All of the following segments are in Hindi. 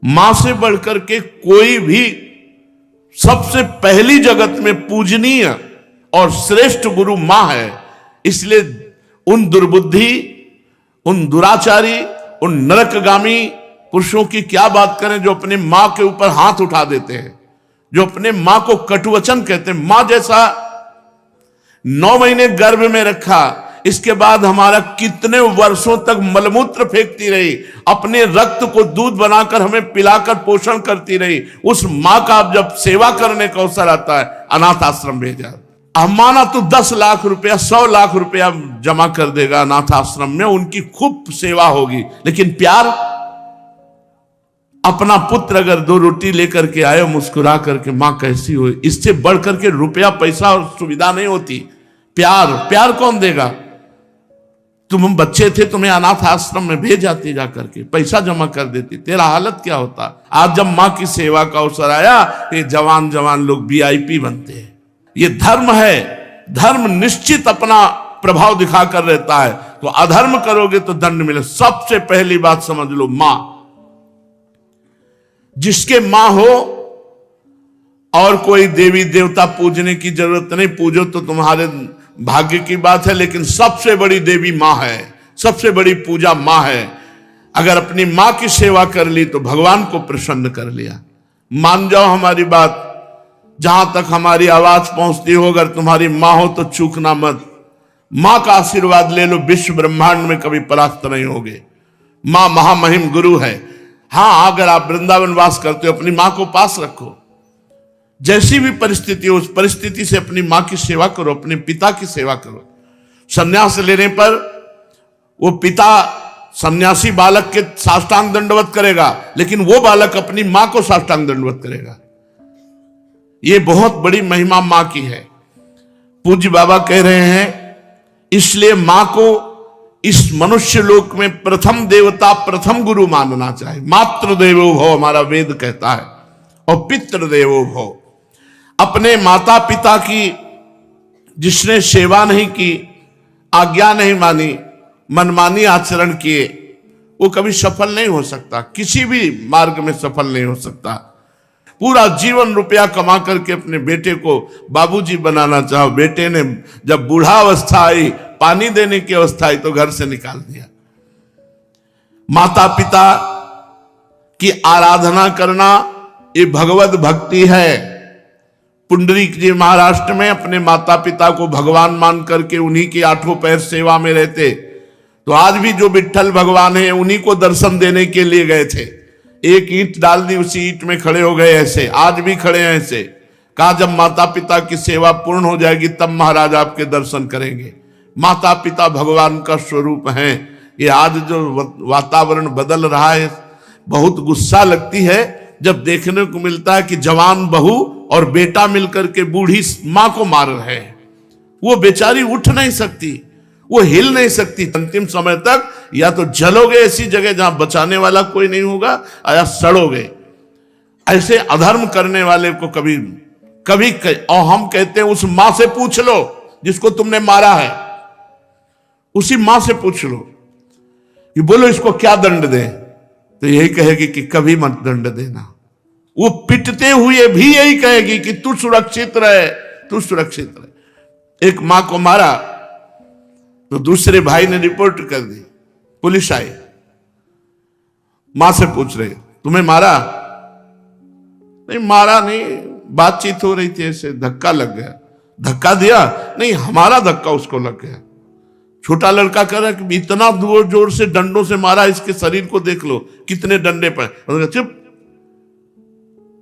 मां से बढ़कर के कोई भी सबसे पहली जगत में पूजनीय और श्रेष्ठ गुरु मां है। इसलिए उन दुर्बुद्धि, उन दुराचारी, उन नरकगामी पुरुषों की क्या बात करें जो अपने मां के ऊपर हाथ उठा देते हैं, जो अपने मां को कटुवचन कहते हैं। मां जैसा 9 महीने गर्भ में रखा, इसके बाद हमारा कितने वर्षों तक मलमूत्र फेंकती रही, अपने रक्त को दूध बनाकर हमें पिलाकर पोषण करती रही, उस मां का अब जब सेवा करने का अवसर आता है, अनाथ आश्रम भेजा। माना तो 10 लाख रुपया, 100 लाख रुपया जमा कर देगा अनाथ आश्रम में, उनकी खूब सेवा होगी। लेकिन प्यार, अपना पुत्र अगर 2 रोटी लेकर के आए मुस्कुरा करके, मां कैसी हो, इससे बढ़ करके रुपया पैसा और सुविधा नहीं होती। प्यार कौन देगा? तुम बच्चे थे, तुम्हें अनाथ आश्रम में भेज जाती, जाकर के पैसा जमा कर देती, तेरा हालत क्या होता। आज जब मां की सेवा का अवसर आया, ये जवान लोग VIP बनते हैं। ये धर्म है, धर्म निश्चित अपना प्रभाव दिखाकर रहता है। तो अधर्म करोगे तो दंड मिले। सबसे पहली बात समझ लो, मां, जिसके मां हो और कोई देवी देवता पूजने की जरूरत नहीं, पूजो तो तुम्हारे भाग्य की बात है, लेकिन सबसे बड़ी देवी मां है, सबसे बड़ी पूजा मां है। अगर अपनी मां की सेवा कर ली तो भगवान को प्रसन्न कर लिया। मान जाओ हमारी बात, जहां तक हमारी आवाज पहुंचती हो, अगर तुम्हारी मां हो तो चूकना मत। मां का आशीर्वाद ले लो, विश्व ब्रह्मांड में कभी परास्त नहीं होगे। मां महामहिम गुरु है। हां, अगर आप वृंदावन वास करते हो, अपनी मां को पास रखो। जैसी भी परिस्थिति हो, उस परिस्थिति से अपनी मां की सेवा करो, अपने पिता की सेवा करो। संन्यास लेने पर वो पिता सन्यासी बालक के साष्टांग दंडवत करेगा, लेकिन वो बालक अपनी मां को साष्टांग दंडवत करेगा। ये बहुत बड़ी महिमा मां की है। पूज्य बाबा कह रहे हैं, इसलिए मां को इस मनुष्य लोक में प्रथम देवता, प्रथम गुरु मानना चाहिए। मातृ देवो भव हमारा वेद कहता है, और पितृ देवो भव। अपने माता पिता की जिसने सेवा नहीं की, आज्ञा नहीं मानी, मनमानी आचरण किए, वो कभी सफल नहीं हो सकता, किसी भी मार्ग में सफल नहीं हो सकता। पूरा जीवन रुपया कमा करके अपने बेटे को बाबूजी बनाना चाहो, बेटे ने जब बूढ़ा अवस्था आई, पानी देने की अवस्था आई, तो घर से निकाल दिया। माता पिता की आराधना करना ये भगवत भक्ति है। पुंडरीक जी महाराष्ट्र में अपने माता पिता को भगवान मान करके उन्हीं की 8 पैर सेवा में रहते। तो आज भी जो विट्ठल भगवान है, उन्हीं को दर्शन देने के लिए गए थे। एक ईंट डाल दी, उसी ईंट में खड़े हो गए। ऐसे आज भी खड़े हैं। ऐसे कहा, जब माता पिता की सेवा पूर्ण हो जाएगी तब महाराज आपके दर्शन करेंगे। माता पिता भगवान का स्वरूप है। ये आज जो वातावरण बदल रहा है, बहुत गुस्सा लगती है जब देखने को मिलता है कि जवान बहू और बेटा मिलकर के बूढ़ी मां को मार रहे हैं। वो बेचारी उठ नहीं सकती, वो हिल नहीं सकती। अंतिम समय तक या तो जलोगे ऐसी जगह जहां बचाने वाला कोई नहीं होगा, या सड़ोगे। ऐसे अधर्म करने वाले को कभी और हम कहते हैं उस मां से पूछ लो जिसको तुमने मारा है, उसी मां से पूछ लो कि बोलो इसको क्या दंड दें, तो यही कहेगी कि कभी मत दंड देना। वो पिटते हुए भी यही कहेगी कि तू सुरक्षित रहे, तू सुरक्षित रहे। एक मां को मारा तो दूसरे भाई ने रिपोर्ट कर दी, पुलिस आई, मां से पूछ रहे तुम्हें मारा? नहीं मारा नहीं, बातचीत हो रही थी, ऐसे धक्का लग गया। धक्का दिया? नहीं, हमारा धक्का उसको लग गया। छोटा लड़का कह रहा है कि इतना जोर से डंडों से मारा, इसके शरीर को देख लो कितने डंडे पर। चुप।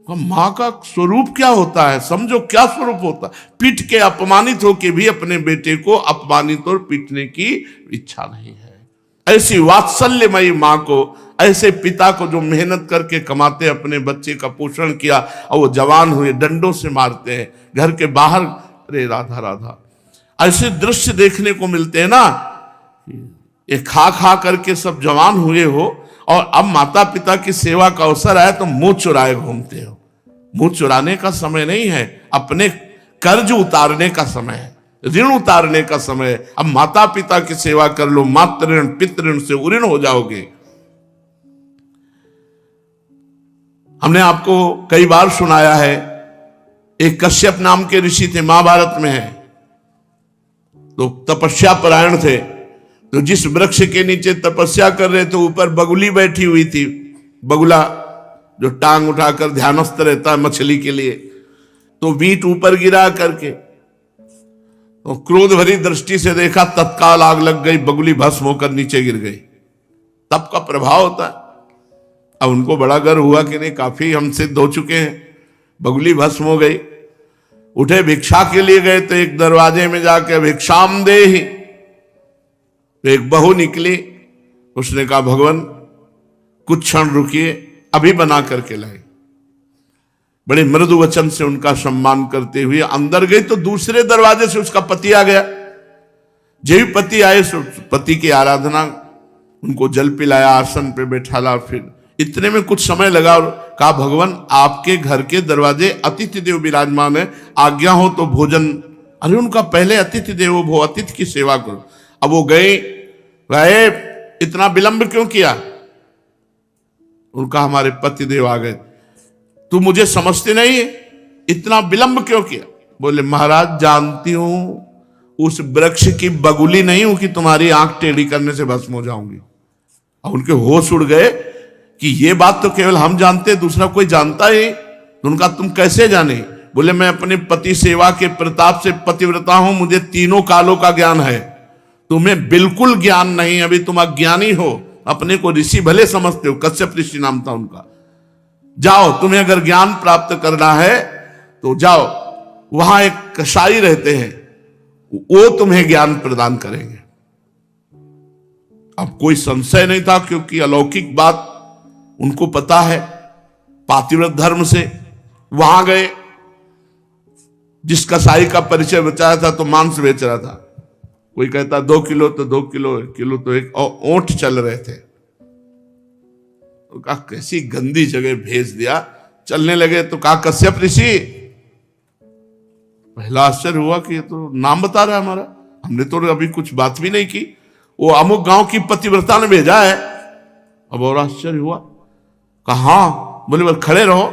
मां का स्वरूप क्या होता है, समझो क्या स्वरूप होता है। पीट के अपमानित होके भी अपने बेटे को अपमानित और पीटने की इच्छा नहीं है। ऐसी वात्सल्यमयी मां को, ऐसे पिता को जो मेहनत करके कमाते अपने बच्चे का पोषण किया और वो जवान हुए, डंडों से मारते हैं घर के बाहर। अरे राधा राधा, ऐसे दृश्य देखने को मिलते हैं ना। ये खा करके सब जवान हुए हो और अब माता पिता की सेवा का अवसर आया तो मुंह चुराए घूमते हो। मुंह चुराने का समय नहीं है, अपने कर्ज उतारने का समय है, ऋण उतारने का समय है। अब माता पिता की सेवा कर लो, मातृ ऋण पितृ ऋण से उऋण हो जाओगे। हमने आपको कई बार सुनाया है, एक कश्यप नाम के ऋषि थे, महाभारत में है, तो तपस्या परायण थे। तो जिस वृक्ष के नीचे तपस्या कर रहे थे ऊपर बगुली बैठी हुई थी, बगुला जो टांग उठाकर ध्यानस्थ रहता है मछली के लिए, तो बीट ऊपर गिरा करके तो क्रोध भरी दृष्टि से देखा, तत्काल आग लग गई, बगुली भस्म होकर नीचे गिर गई। तप का प्रभाव होता है। अब उनको बड़ा गर्व हुआ कि नहीं, काफी हम सिद्ध हो चुके हैं, बगुली भस्म हो गई। उठे भिक्षा के लिए गए तो एक दरवाजे में जाके भिक्षाम देहि, तो एक बहू निकली, उसने कहा भगवान कुछ क्षण रुकिए, अभी बना करके लाए। बड़े मृदु वचन से उनका सम्मान करते हुए अंदर गई तो दूसरे दरवाजे से उसका पति आ गया। जब भी पति आए पति की आराधना, उनको जल पिलाया, आसन पे बैठाला, फिर इतने में कुछ समय लगा और कहा भगवान आपके घर के दरवाजे अतिथि देव विराजमान है, आज्ञा हो तो भोजन। अरे उनका पहले अतिथि देवो भव, अतिथि की सेवा करो। अब वो गए, इतना विलंब क्यों किया? उनका हमारे पति देव आ गए, तू मुझे समझते नहीं है, इतना विलंब क्यों किया? बोले महाराज जानती हूं उस वृक्ष की बगुली नहीं हूं कि तुम्हारी आंख टेढ़ी करने से भस्म हो जाऊंगी। और उनके होश उड़ गए कि ये बात तो केवल हम जानते, दूसरा कोई जानता ही। तो उनका तुम कैसे जाने? बोले मैं अपने पति सेवा के प्रताप से पतिव्रता हूं, मुझे तीनों कालों का ज्ञान है, तुम्हें बिल्कुल ज्ञान नहीं, अभी तुम अज्ञानी हो, अपने को ऋषि भले समझते हो। कश्यप ऋषि नाम था उनका। जाओ, तुम्हें अगर ज्ञान प्राप्त करना है तो जाओ, वहां एक कसाई रहते हैं, वो तुम्हें ज्ञान प्रदान करेंगे। अब कोई संशय नहीं था क्योंकि अलौकिक बात उनको पता है, पातिव्रत धर्म से। वहां गए, जिस कसाई का परिचय बचाया था तो मांस बेच रहा था, कोई कहता 2 किलो तो 2 किलो, किलो तो एक, और ओंठ चल रहे थे। तो कहा कैसी गंदी जगह भेज दिया, चलने लगे। तो कहा कश्यप ऋषि, पहला आश्चर्य हुआ कि ये तो नाम बता रहा है हमारा, हमने तो अभी कुछ बात भी नहीं की, वो अमुक गांव की पतिव्रता ने भेजा है। अब और आश्चर्य हुआ, कहा हाँ। बोले बस खड़े रहो,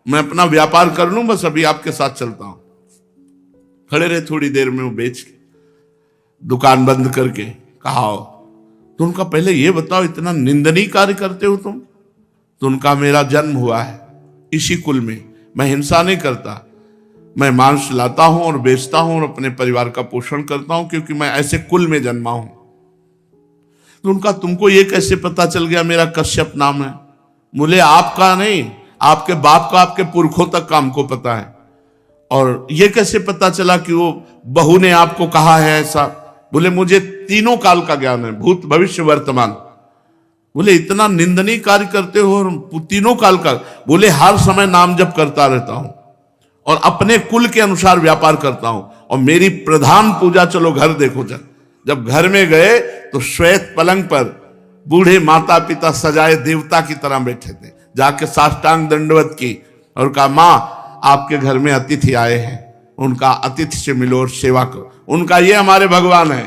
मैं अपना व्यापार कर लूं, बस अभी आपके साथ चलता हूं। खड़े रहे, थोड़ी देर में वो बेच के दुकान बंद करके कहा तो उनका पहले ये बताओ इतना निंदनीय कार्य करते हो तुम? तो उनका मेरा जन्म हुआ है इसी कुल में, मैं हिंसा नहीं करता, मैं मांस लाता हूं और बेचता हूं और अपने परिवार का पोषण करता हूं क्योंकि मैं ऐसे कुल में जन्मा हूं। तो उनका तुमको ये कैसे पता चल गया मेरा कश्यप नाम है? बोले आपका नहीं, आपके बाप का, आपके पुरखों तक का हमको पता है। और ये कैसे पता चला कि वो बहू ने आपको कहा है ऐसा? बोले मुझे तीनों काल का ज्ञान है, भूत भविष्य वर्तमान। बोले इतना निंदनीय कार्य करते हो और तीनों काल का? बोले हर समय नाम जप करता रहता हूं और अपने कुल के अनुसार व्यापार करता हूं, और मेरी प्रधान पूजा, चलो घर देखो। जब घर में गए तो श्वेत पलंग पर बूढ़े माता पिता सजाए देवता की तरह बैठे थे, जाके साष्टांग दंडवत की और कहा मां आपके घर में अतिथि आए हैं, उनका अतिथि से मिलो और सेवा करो। उनका ये हमारे भगवान है,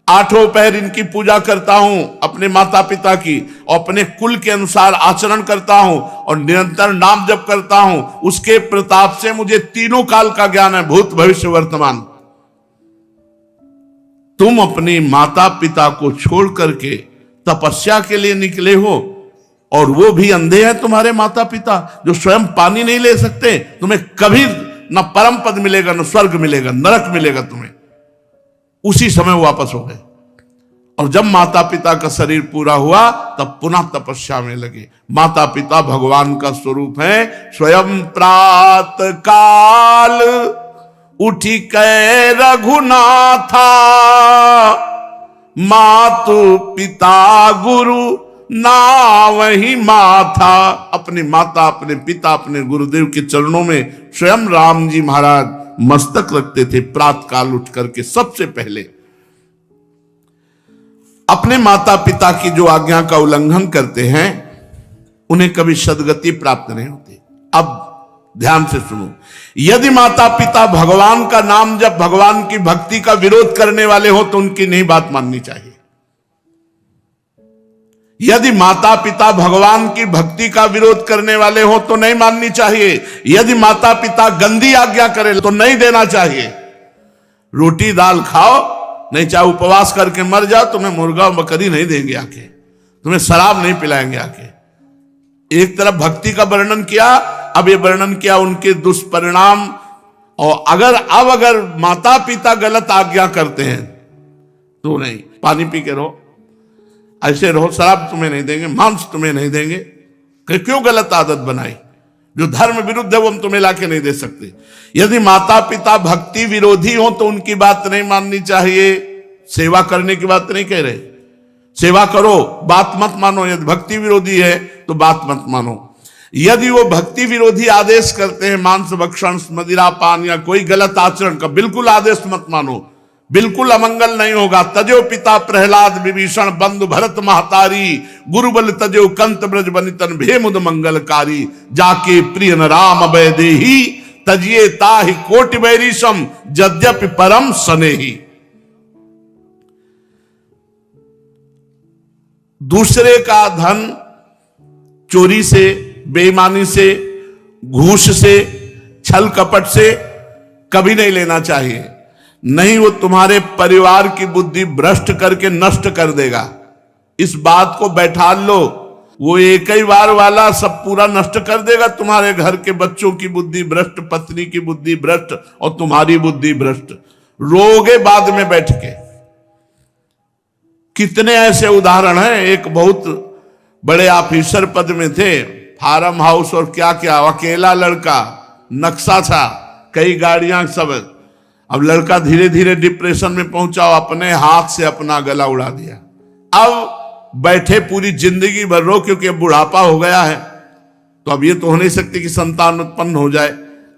8 पहर इनकी पूजा करता हूं, अपने माता पिता की, और अपने कुल के अनुसार आचरण करता हूं और निरंतर नाम जप करता हूं। उसके प्रताप से मुझे तीनों काल का ज्ञान है, भूत भविष्य वर्तमान। तुम अपने माता पिता को छोड़ करके तपस्या के लिए निकले हो, और वो भी अंधे हैं तुम्हारे माता पिता, जो स्वयं पानी नहीं ले सकते। तुम्हें कभी न परम पद मिलेगा, न स्वर्ग मिलेगा, नरक मिलेगा तुम्हें। उसी समय वापस हो गए, और जब माता पिता का शरीर पूरा हुआ तब पुनः तपस्या में लगे। माता पिता भगवान का स्वरूप है। स्वयं प्रात काल उठी कै रघुनाथा, मातु पिता गुरु ना वही माथा। अपने माता, अपने पिता, अपने गुरुदेव के चरणों में स्वयं राम जी महाराज मस्तक रखते थे प्रात काल उठ करके। सबसे पहले अपने माता पिता की जो आज्ञा का उल्लंघन करते हैं उन्हें कभी सद्गति प्राप्त नहीं होती। अब ध्यान से सुनो, यदि माता पिता भगवान का नाम जब भगवान की भक्ति का विरोध करने वाले हो तो उनकी नहीं बात माननी चाहिए। यदि माता पिता भगवान की भक्ति का विरोध करने वाले हो तो नहीं माननी चाहिए। यदि माता पिता गंदी आज्ञा करे तो नहीं देना चाहिए। रोटी दाल खाओ, नहीं चाहे उपवास करके मर जाओ, तुम्हें मुर्गा और बकरी नहीं देंगे आके, तुम्हें शराब नहीं पिलाएंगे आके। एक तरफ भक्ति का वर्णन किया, अब ये वर्णन किया उनके दुष्परिणाम। और अगर माता पिता गलत आज्ञा करते हैं तो नहीं, पानी पी के रहो, ऐसे रहो, शराब तुम्हें नहीं देंगे, मांस तुम्हें नहीं देंगे। क्यों गलत आदत बनाई? जो धर्म विरुद्ध है वो हम तुम्हें लाके नहीं दे सकते। यदि माता पिता भक्ति विरोधी हो तो उनकी बात नहीं माननी चाहिए। सेवा करने की बात नहीं कह रहे, सेवा करो, बात मत मानो। यदि भक्ति विरोधी है तो बात मत मानो। यदि वो भक्ति विरोधी आदेश करते हैं, मांस भक्षण, मदिरा पान या कोई गलत आचरण का, बिल्कुल आदेश मत मानो, बिल्कुल अमंगल नहीं होगा। तजो पिता प्रहलाद विभीषण बंधु भरत महतारी, गुरुबल तजो कंत ब्रज बनितन भेमुद मंगलकारी, जाके प्रिय न राम अभय देही, तजिए ताहि कोटि बैरीशम यद्यपि परम सनेही। दूसरे का धन चोरी से, बेईमानी से, घूस से, छल कपट से कभी नहीं लेना चाहिए। नहीं, वो तुम्हारे परिवार की बुद्धि भ्रष्ट करके नष्ट कर देगा। इस बात को बैठा लो, वो एक ही बार वाला सब पूरा नष्ट कर देगा। तुम्हारे घर के बच्चों की बुद्धि भ्रष्ट, पत्नी की बुद्धि भ्रष्ट और तुम्हारी बुद्धि भ्रष्ट, रोगे बाद में बैठ के। कितने ऐसे उदाहरण हैं। एक बहुत बड़े ऑफिसर पद में थे, फार्म हाउस और क्या क्या, अकेला लड़का, नक्शा था, कई गाड़ियां सब। अब लड़का धीरे धीरे डिप्रेशन में पहुंचा, अपने हाथ से अपना गला उड़ा दिया। अब बैठे पूरी जिंदगी भर रो, क्योंकि अब बुढ़ापा हो गया है, तो अब ये तो हो नहीं सकती कि संतान उत्पन्न हो जाए।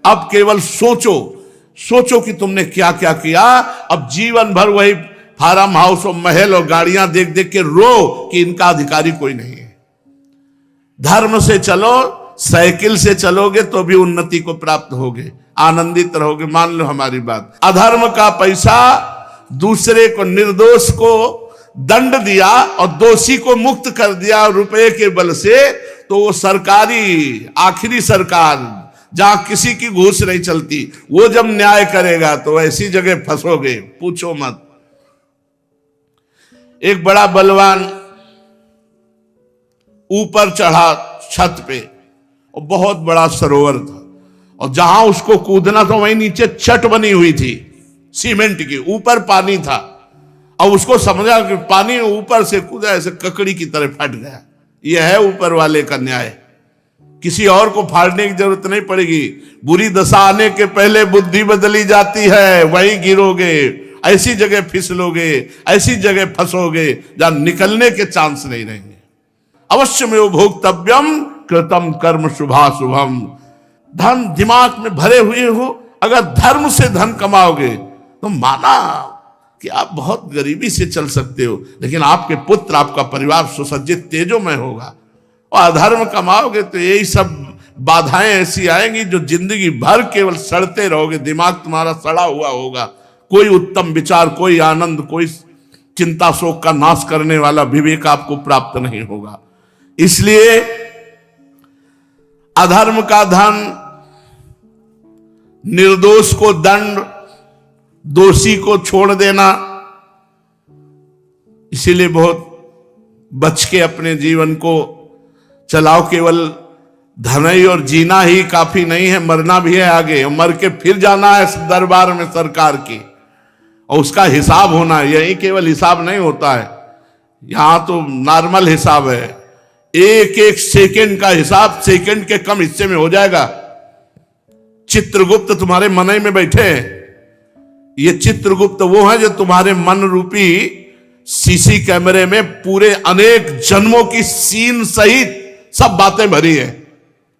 अब केवल सोचो कि तुमने क्या क्या किया। अब जीवन भर वही फार्म हाउस और महल और गाड़ियां देख देख के रो कि इनका अधिकारी कोई नहीं है। धर्म से चलो, साइकिल से चलोगे तो भी उन्नति को प्राप्त होगे, आनंदित रहोगे। मान लो हमारी बात। अधर्म का पैसा, दूसरे को, निर्दोष को दंड दिया और दोषी को मुक्त कर दिया रुपए के बल से, तो वो सरकारी, आखिरी सरकार जहां किसी की घूस नहीं चलती, वो जब न्याय करेगा तो ऐसी जगह फंसोगे, पूछो मत। एक बड़ा बलवान ऊपर चढ़ा छत पे, और बहुत बड़ा सरोवर था, और जहां उसको कूदना था वहीं नीचे चट बनी हुई थी सीमेंट की, ऊपर पानी था। और उसको समझा कि पानी ऊपर से कूदा, ऐसे ककड़ी की तरह फट गया। यह है ऊपर वाले का न्याय। किसी और को फाड़ने की जरूरत नहीं पड़ेगी। बुरी दशा आने के पहले बुद्धि बदली जाती है, वहीं गिरोगे, ऐसी जगह फिसलोगे, ऐसी जगह फंसोगे जहां निकलने के चांस नहीं रहेंगे। अवश्य में भोक्तव्यम कृतम कर्म शुभाशुभम। धन दिमाग में भरे हुए हो, अगर धर्म से धन कमाओगे तो माना कि आप बहुत गरीबी से चल सकते हो, लेकिन आपके पुत्र, आपका परिवार सुसज्जित तेजोमय होगा। और अधर्म कमाओगे तो यही सब बाधाएं ऐसी आएंगी जो जिंदगी भर केवल सड़ते रहोगे। दिमाग तुम्हारा सड़ा हुआ होगा, कोई उत्तम विचार, कोई आनंद, कोई चिंता शोक का नाश करने वाला विवेक आपको प्राप्त नहीं होगा। इसलिए अधर्म का धन, निर्दोष को दंड, दोषी को छोड़ देना, इसीलिए बहुत बच के अपने जीवन को चलाओ। केवल धनई और जीना ही काफी नहीं है, मरना भी है आगे, और मर के फिर जाना है दरबार में सरकार की, और उसका हिसाब होना है। यही केवल हिसाब नहीं होता है, यहां तो नॉर्मल हिसाब है। एक एक सेकंड का हिसाब सेकंड के कम हिस्से में हो जाएगा। चित्रगुप्त तुम्हारे मन में बैठे हैं। ये चित्रगुप्त वो है जो तुम्हारे मन रूपी सीसी कैमरे में पूरे अनेक जन्मों की सीन सहित सब बातें भरी है।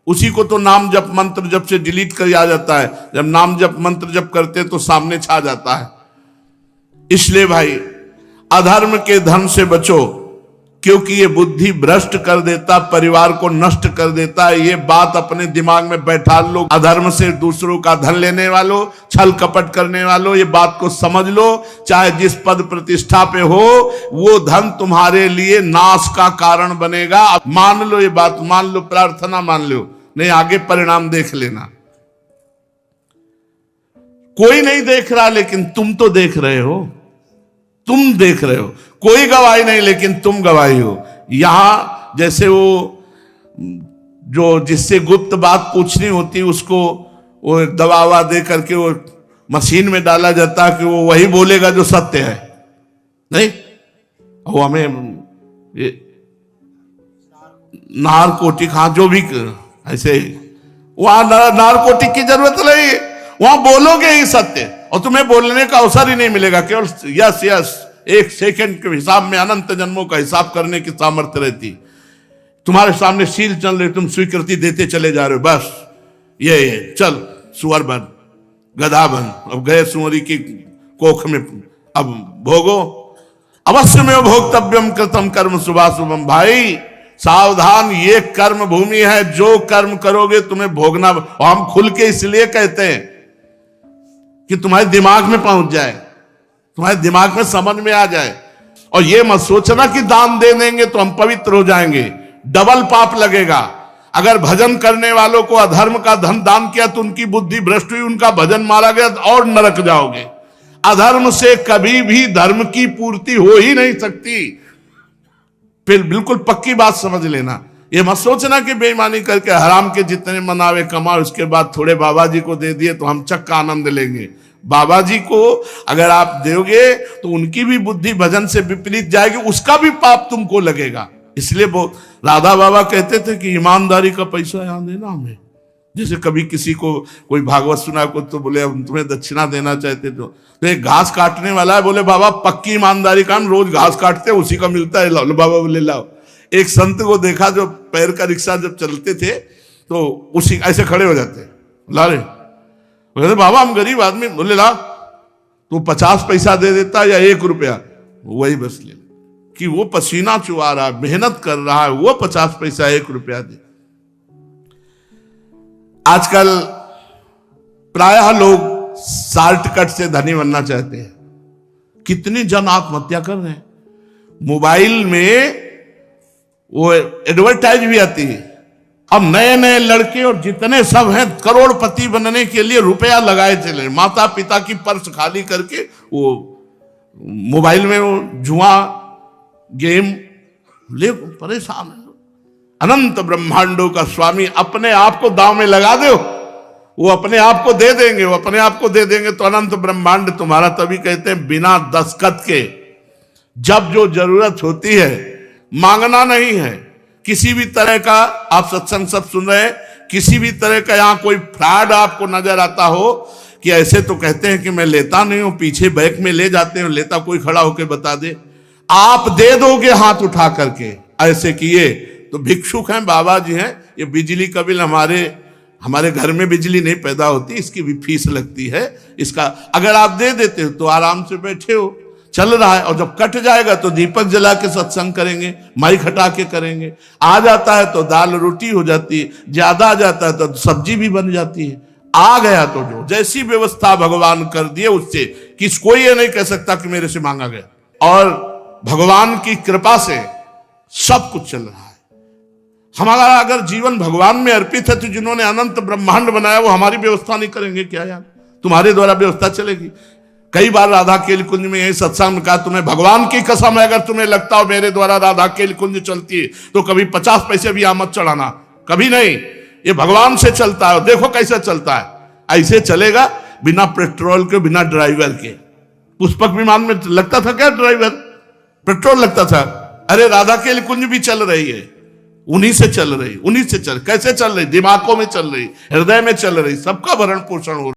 उसी को तो नाम जप मंत्र जप से डिलीट कर आ जाता है। जब नाम जप मंत्र जप करते तो सामने छा जाता है। इसलिए भाई, अधर्म के धन से बचो। क्योंकि ये बुद्धि भ्रष्ट कर देता, परिवार को नष्ट कर देता है। ये बात अपने दिमाग में बैठा लो, अधर्म से दूसरों का धन लेने वालों, छल कपट करने वालों, ये बात को समझ लो। चाहे जिस पद प्रतिष्ठा पे हो, वो धन तुम्हारे लिए नाश का कारण बनेगा। मान लो ये बात, मान लो, प्रार्थना मान लो, नहीं आगे परिणाम देख लेना। कोई नहीं देख रहा, लेकिन तुम तो देख रहे हो, तुम देख रहे हो। कोई गवाही नहीं, लेकिन तुम गवाही हो। यहां जैसे वो जो जिससे गुप्त बात पूछनी होती, उसको वो दबावा दे करके वो मशीन में डाला जाता है कि वो वही बोलेगा जो सत्य है। नहीं, वो हमें नारकोटिक, हाँ जो भी ऐसे, वहां नारकोटिक की जरूरत नहीं, वहां बोलोगे ही सत्य और तुम्हें बोलने का अवसर ही नहीं मिलेगा। केवल यस यस, एक सेकंड के हिसाब में अनंत जन्मों का हिसाब करने की सामर्थ्य रहती। तुम्हारे सामने शील चल रही, तुम स्वीकृति देते चले जा रहे हो। बस ये चल सुअर बन, गधा बन, अब गए सुअरी की कोख में, अब भोगो। अवश्य में भोक्तव्यम कृतम कर्म शुभाशुभम। भाई सावधान, ये कर्म भूमि है, जो कर्म करोगे तुम्हें भोगना। और हम खुल के इसलिए कहते हैं कि तुम्हारे दिमाग में पहुंच जाए, तुम्हारे दिमाग में समझ में आ जाए। और ये मत सोचना कि दान दे देंगे तो हम पवित्र हो जाएंगे, डबल पाप लगेगा। अगर भजन करने वालों को अधर्म का धन दान किया तो उनकी बुद्धि भ्रष्ट हुई, उनका भजन मारा गया और नरक जाओगे। अधर्म से कभी भी धर्म की पूर्ति हो ही नहीं सकती। फिर बिल्कुल पक्की बात समझ लेना। ये मत सोचना कि बेईमानी करके हराम के जितने मनावे कमाओ, उसके बाद थोड़े बाबा जी को दे दिए तो हम चक्का आनंद लेंगे। बाबा जी को अगर आप दोगे तो उनकी भी बुद्धि भजन से विपरीत जाएगी, उसका भी पाप तुमको लगेगा। इसलिए वो राधा बाबा कहते थे कि ईमानदारी का पैसा यहां देना हमें। जैसे कभी किसी को कोई भागवत सुना को तो बोले हम तुम्हें दक्षिणा देना चाहते, तो एक घास काटने वाला है, बोले बाबा पक्की ईमानदारी का, हम रोज घास काटते हैं, उसी का मिलता है, लाओ। बाबा बोले लाओ। एक संत को देखा जो पैर का रिक्शा जब चलते थे तो उसी ऐसे खड़े हो जाते, ला रहे, बोले बाबा हम गरीब आदमी। बोले ला, तो 50 पैसा दे देता या 1 रुपया, वही बस ले, कि वो पसीना चुआ रहा है, मेहनत कर रहा है, वो 50 पैसा 1 रुपया दे। आजकल प्रायः लोग शॉर्टकट से धनी बनना चाहते हैं। कितनी जन आत्महत्या कर रहे हैं। मोबाइल में वो एडवर्टाइज भी आती है, अब नए नए लड़के और जितने सब हैं करोड़पति बनने के लिए रुपया लगाए चले, माता पिता की पर्स खाली करके वो मोबाइल में वो जुआ गेम ले परेशान है। अनंत ब्रह्मांडों का स्वामी अपने आप को दांव में लगा दो, वो अपने आप को दे देंगे, वो अपने आप को दे देंगे। तो अनंत ब्रह्मांड तुम्हारा, तभी कहते हैं बिना दस्तखत के जब जो जरूरत होती है, मांगना नहीं है किसी भी तरह का। आप सत्संग सब सुन रहे हैं, किसी भी तरह का यहां कोई फ्रॉड आपको नजर आता हो कि ऐसे तो कहते हैं कि मैं लेता नहीं हूं, पीछे बैग में ले जाते हैं, लेता कोई खड़ा होकर बता दे, आप दे दोगे हाथ उठा करके। ऐसे किए तो भिक्षुक हैं, बाबा जी हैं। ये बिजली का बिल हमारे घर में बिजली नहीं पैदा होती, इसकी भी फीस लगती है। इसका अगर आप दे देते हो तो आराम से बैठे हो, चल रहा है। और जब कट जाएगा तो दीपक जला के सत्संग करेंगे, माइक हटा के करेंगे। आ जाता है तो दाल रोटी हो जाती है, ज्यादा आ जाता है तो सब्जी भी बन जाती है। आ गया तो जो जैसी व्यवस्था भगवान कर दिए, उससे किसको ये नहीं कह सकता कि मेरे से मांगा गया। और भगवान की कृपा से सब कुछ चल रहा है। हमारा अगर जीवन भगवान में अर्पित है तो जिन्होंने अनंत ब्रह्मांड बनाया वो हमारी व्यवस्था नहीं करेंगे क्या यार? तुम्हारे द्वारा व्यवस्था चलेगी। कई बार राधा केल कुंज में यही सत्संग में कहा, तुम्हें भगवान की कसम है, अगर तुम्हें लगता हो मेरे द्वारा राधा केल कुंज चलती है तो कभी 50 पैसे भी आमद चढ़ाना, कभी नहीं। ये भगवान से चलता है, देखो कैसे चलता है। ऐसे चलेगा बिना पेट्रोल के, बिना ड्राइवर के। पुष्पक विमान में लगता था क्या ड्राइवर? पेट्रोल लगता था। अरे राधा केल कुंज भी चल रही है, उन्हीं से चल रही, उन्हीं से चल। कैसे चल रही? दिमागों में चल रही, हृदय में चल रही, सबका भरण पोषण हो रहा।